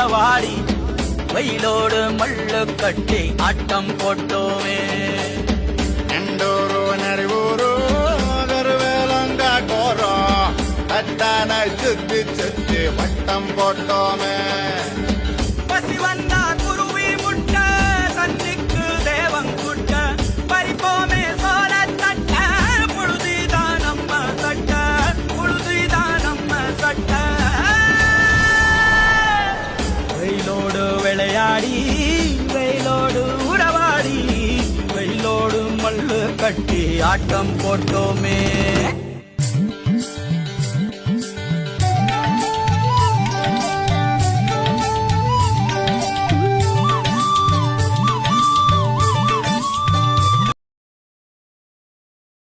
உறவாடி வெயிலோடு மல்லு கட்டி ஆட்டம் போட்டோமே. எண்டூரு நரிவூரு கருவேலங்காட்டோரம் தட்டான சுத்தி சுத்தி வட்டம் போட்டோமே. பசி வந்தா குருவி முட்ட தண்ணிக்கு தேவங்குட்ட பறிப்போமே சோழ தட்ட புழுதிதான் நம்ம சட்ட புழுதிதான் நம்ம சட்ட. வெயிலோடு விளையாடி வெயிலோடு உறவாடி வெயிலோடு மல்லு கட்டி ஆட்டம் போட்டோமே.